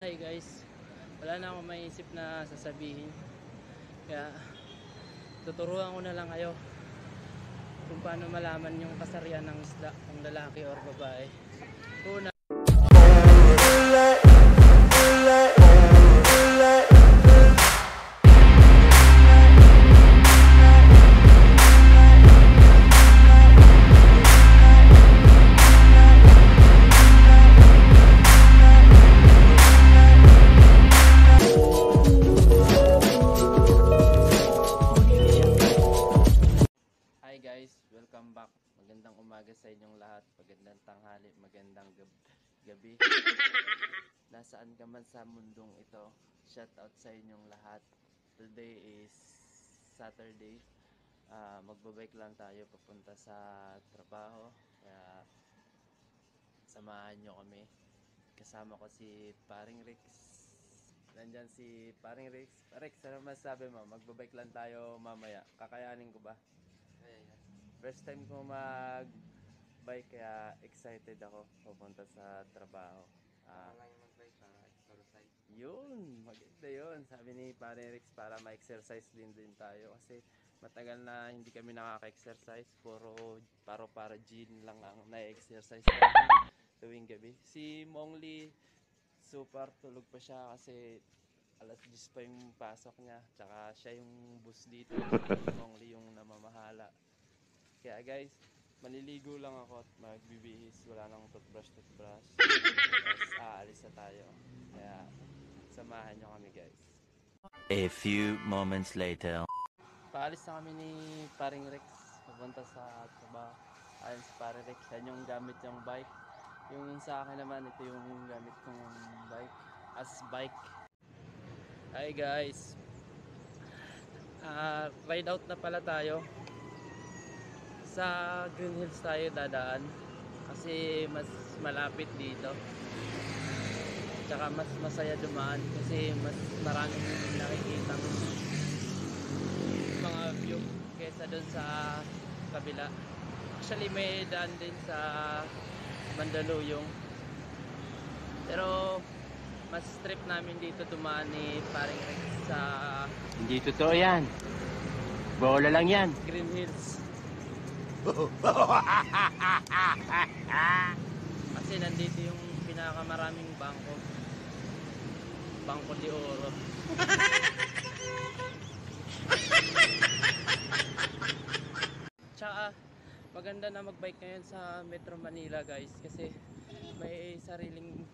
Hi guys, wala na akong maisip na sasabihin, kaya tuturuan ko na lang kayo kung paano malaman yung kasarian ng isda, kung lalaki or babae. Una, hi guys, welcome back. Magandang umaga sa inyong lahat, magandang tanghali, magandang gabi. Nasaan ka man sa mundong ito, shout out sa inyong lahat. Today is Saturday. Magbabike lang tayo papunta sa trabaho, kaya samahan nyo kami. Kasama ko si Paring Rex. Nandyan si Paring Rex. Rex, ano masasabi mo? Magbabike lang tayo mamaya. Kakayanin ko ba? First time ko mag-bike, kaya excited ako pupunta sa trabaho. Lang yung mag-bike para exercise. Yun, maganda yun. Sabi ni Pare Rex, para ma-exercise din tayo. Kasi matagal na hindi kami nakaka-exercise. Para gym lang ang na-exercise natin tuwing gabi. Si Mongli, super tulog pa siya kasi alas 10 pa yung pasok niya. Tsaka siya yung boss dito. Si Mongli yung namamahala. Kaya guys, maliligo lang ako at magbibihis. Wala nang toothbrush. Tapos aalis na tayo. Kaya samahan nyo kami guys. A few moments later. Paalis na kami ni Paring Rex. Pupunta sa trabaho. Ayun si Paring Rex. Yan yung gamit yung bike. Yung sa akin naman, ito yung gamit kong bike. As bike. Hi guys. Ride out na pala tayo. Sa Green Hills tayo dadaan kasi mas malapit dito, tsaka mas masaya dumaan kasi mas maraming nakikita mga view kesa dun sa kabila. Actually may daan din sa Mandaluyong, pero mas trip namin dito dumaan ni Paring Rex sa Hindi totoo yan. Bola lang yan. Green Hills. Kasi nandito yung pinakamaraming Bangko de Oro. Tsaka maganda na magbike ngayon sa Metro Manila guys, kasi may sariling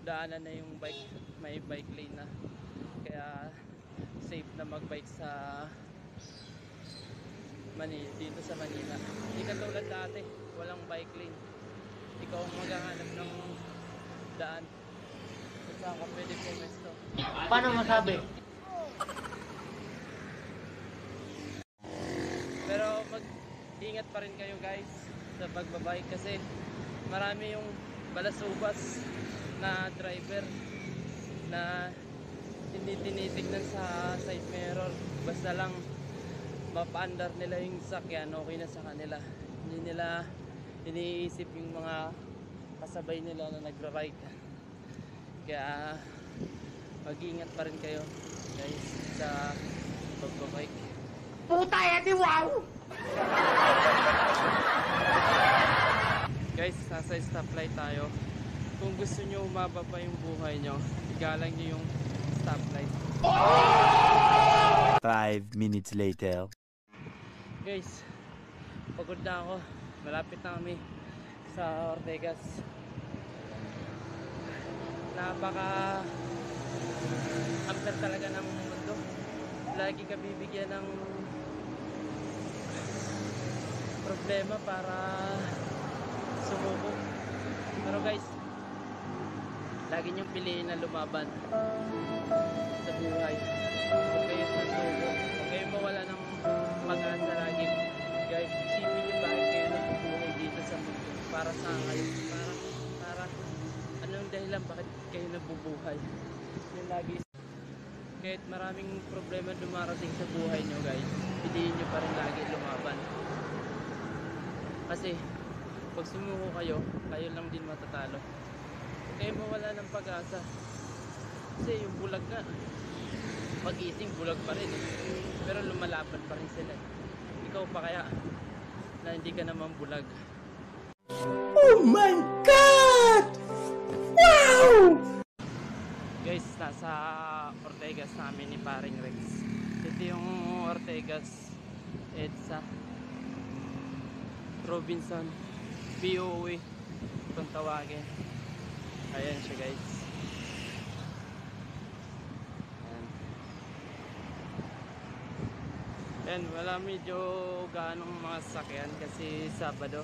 daanan na yung bike, may bike lane na, kaya safe na magbike sa Manila, dito sa Manila. Hindi katulad dati, walang bike lane. Ikaw ang maghahanap ng daan kung saan ka pwede pumesto. Paano masabi? Pero mag-ingat pa rin kayo guys sa pagbabike, kasi marami yung balasubas na driver na hindi tinitignan sa side mirror. Basta lang mapaandar nila yung sakyan, okay na sa kanila. Hindi nila iniisip yung mga kasabay nila na nagra-ride. Kaya mag-ingat pa rin kayo guys sa pagbabike. Puta yan, di wow! Guys, nasa stoplight tayo. Kung gusto nyo umaba pa yung buhay nyo, igalang nyo yung stoplight. 5 minutes later. Guys, pagod na ako. Malapit na kami sa Ortegas. Napaka amper talaga ng mundo. Lagi ka bibigyan ng problema para sumuko. Pero guys, lagi niyong piliin na lumaban sa buhay. Huwag kayo susuko. Huwag kayo mawala ng pag-asa lagi. Guys, isipin niyo bakit kayo nabubuhay dito sa mundo. Para sa kayo. Para anong dahilan bakit kayo nabubuhay. Yung lagi. Kahit maraming problema dumarating sa buhay nyo guys, piliin nyo pa rin lagi lumaban. Kasi pag sumuko kayo, kayo lang din matatalo. Huwag kayo mawala ng pag-asa. Kasi yung bulag na, pag-ising bulag pa rin eh. Pero lumalaban pa rin sila. Ikaw pa kaya na hindi ka naman bulag? Oh my God! Wow! Guys, nasa Ortegas namin ni Paring Rex. Ito yung Ortegas EDSA Robinson POE kung tawagin. Ayan siya guys. Ayan, wala medyo ganong mga sasakyan kasi Sabado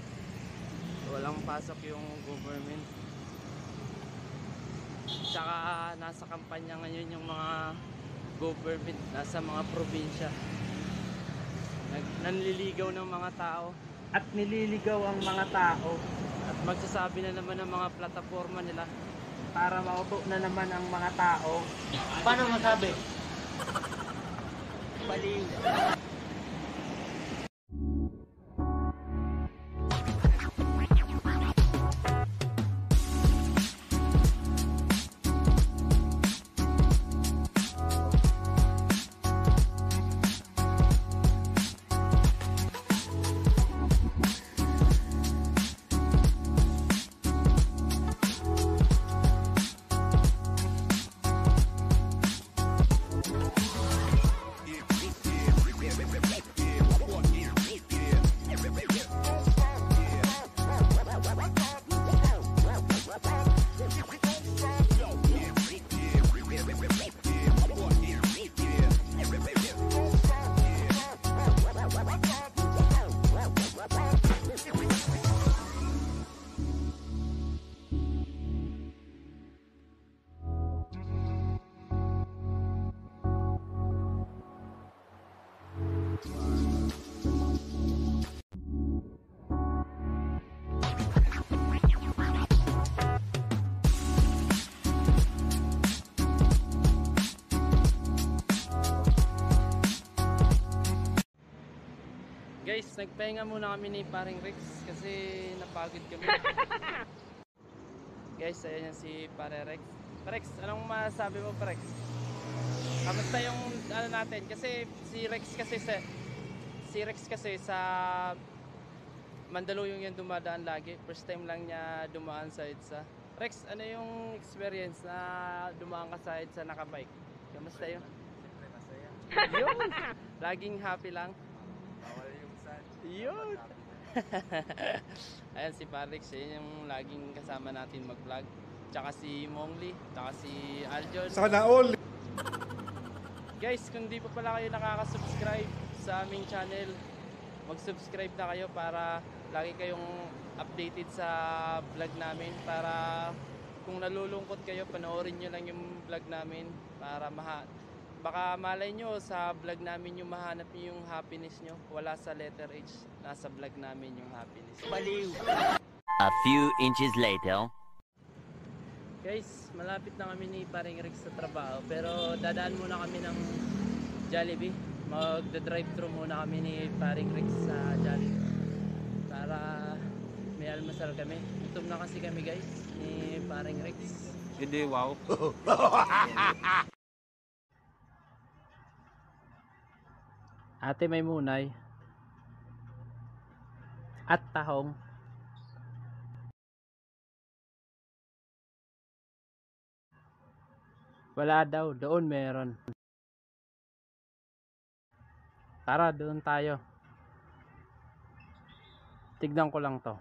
walang pasok yung government. Tsaka nasa kampanya ngayon yung mga government, nasa mga probinsya. Nanliligaw ng mga tao at nililigaw ang mga tao at magsasabi na naman ng mga plataforma nila para mauto na naman ang mga tao. Paano masabi? Baliw. Guys, nagpahinga muna kami ni Paring Rex kasi napagod kami. Guys, ayan yan si Pare Rex. Rex, anong masabi mo, Rex? Kamusta yung ano natin? Kasi si Rex kasi sa Mandaluyong yan dumadaan lagi. First time lang niya dumaan sa EDSA. Rex, ano yung experience na dumaan ka sa EDSA nakabike? Kamusta yun? Siyempre masaya. Yun! Laging happy lang. Bawal yung sun. Yun! Ayan si Parix, yun yung laging kasama natin mag-vlog. Tsaka si Mongli, tsaka si Aljon. Sana all! Guys, kung di pa pala kayo nakaka-subscribe sa aming channel, mag-subscribe na kayo para lagi kayong updated sa vlog namin. Para kung nalulungkot kayo, panoorin nyo lang yung vlog namin para baka malay nyo sa vlog namin yung mahanap nyo yung happiness nyo. Wala sa letter H, nasa vlog namin yung happiness. Baliw! A few inches later. Guys, malapit na kami ni Paring Rex sa trabaho, pero dadaan muna kami ng Jollibee. Magda-drive-thru muna kami ni Paring Rex sa Jollibee para may almasal kami. Gutom na kasi kami guys ni Paring Rex. Hindi, wow. Ate may munay at tahong. Wala daw, doon meron. Tara, doon tayo. Tignan ko lang to.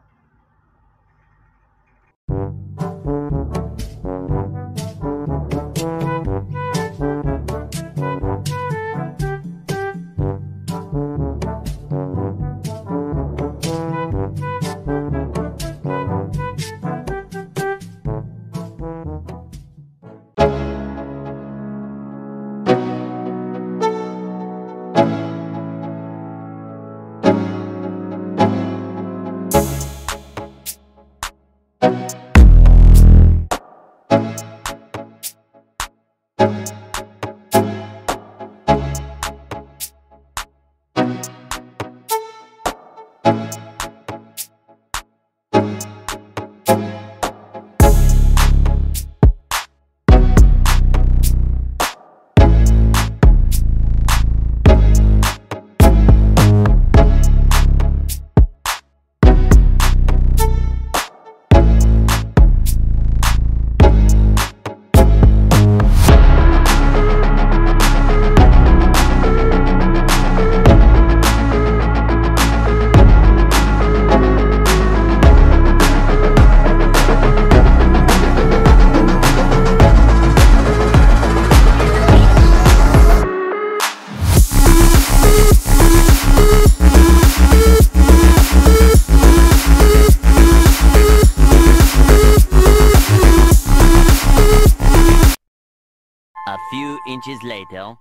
A few inches later.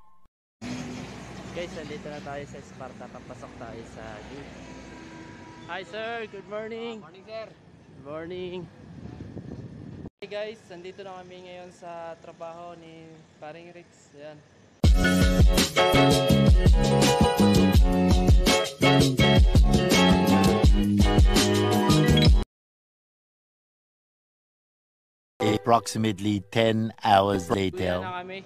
Guys, nandito na tayo sa Sparta. Papasok tayo sa gate. Hi sir, good morning. Morning, sir. Good morning. Hey guys, nandito na kami ngayon sa trabaho ni Paring Rex. Ayan. Approximately 10 hours Pauwi later. na kami.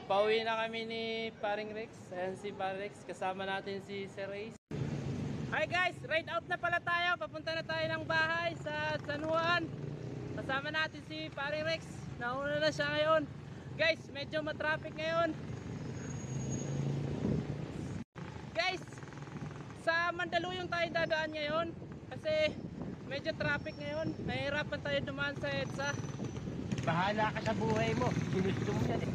Pauwi na kami ni Paring Rex. Ayan si Paring Rex. Kasama natin si Sir Ace. Hi guys, ride out na pala tayo. Papunta na tayo ng bahay sa San Juan. Kasama natin si Paring Rex. Nauna na siya ngayon. Guys, medyo matraffic ngayon. Guys, sa Mandaluyong tayo dadaan ngayon. Kasi medyo traffic ngayon. Nahihirapan tayo dumaan sa EDSA. Bahala ka sa buhay mo. Ginusto mo yan eh.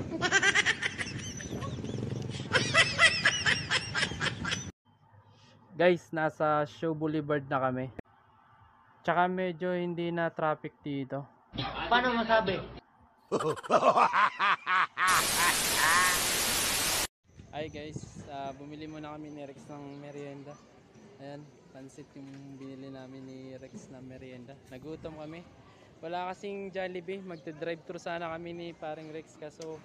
Guys, nasa Show Boulevard na kami. Tsaka medyo hindi na traffic dito. Paano masabi? Hi guys, bumili muna kami ni Rex ng merienda. Ayan, pansit yung binili namin ni Rex na merienda. Nagutom kami. Wala kasing Jollibee, magte-drive-thru sana kami ni Paring Rex kaso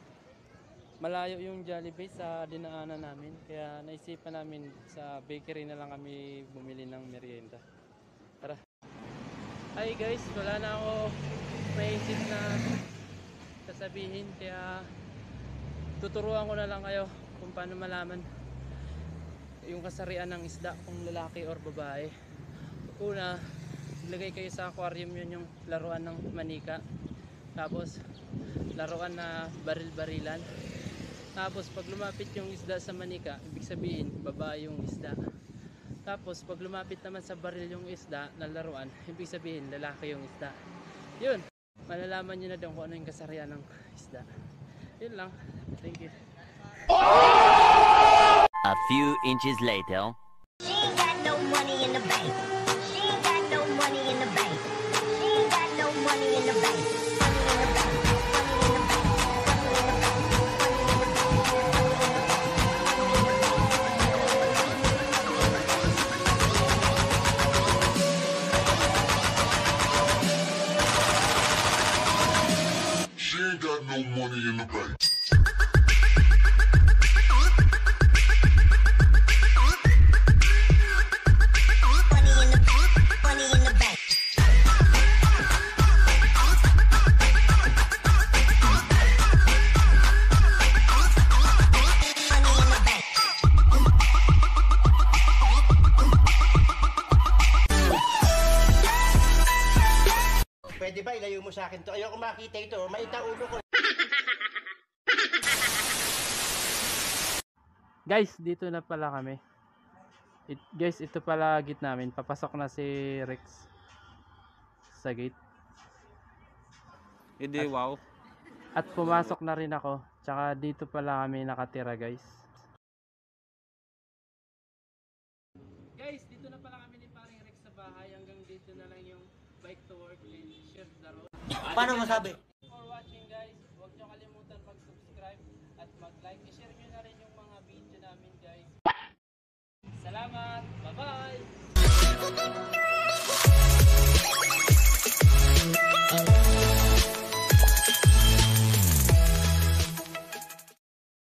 malayo yung Jollibee sa dinaanan namin. Kaya naisipan namin sa bakery na lang kami bumili ng merienda. Tara. Hi guys, wala na ako naisip na sasabihin kaya tuturuan ko na lang kayo kung paano malaman yung kasarian ng isda kung lalaki or babae. Una, ilagay kayo sa aquarium, yun yung laruan ng manika. Tapos laruan na baril-barilan. Tapos pag lumapit yung isda sa manika, ibig sabihin babae yung isda. Tapos pag lumapit naman sa baril yung isda na laruan, ibig sabihin lalaki yung isda. Yun, malalaman nyo na doon kung ano yung kasarian ng isda. Yun lang. Thank you. A few inches later. She ain't got no money in the bank. She ain't got no money in the bank. She ain't got no money in the bank. Money in the bank. Money in the bank. She ain't got no money in the bank. Money in the bank. Money in the bank. Money in the bank. Pwede ba ilayo mo sa akin to? Ayoko makita ito. Maita ulo ko. Guys, dito na pala kami. Guys, ito pala gate namin. Papasok na si Rex sa gate. Hindi, wow. At pumasok na rin ako. Tsaka dito pala kami nakatira guys. Guys, dito na pala kami ni Paring Rex sa bahay. Hanggang dito na lang yung bike to work and share the road. Paano masabi? For watching guys, huwag nyo kalimutan mag-subscribe at mag-like. I-share nyo na rin yung mga video namin guys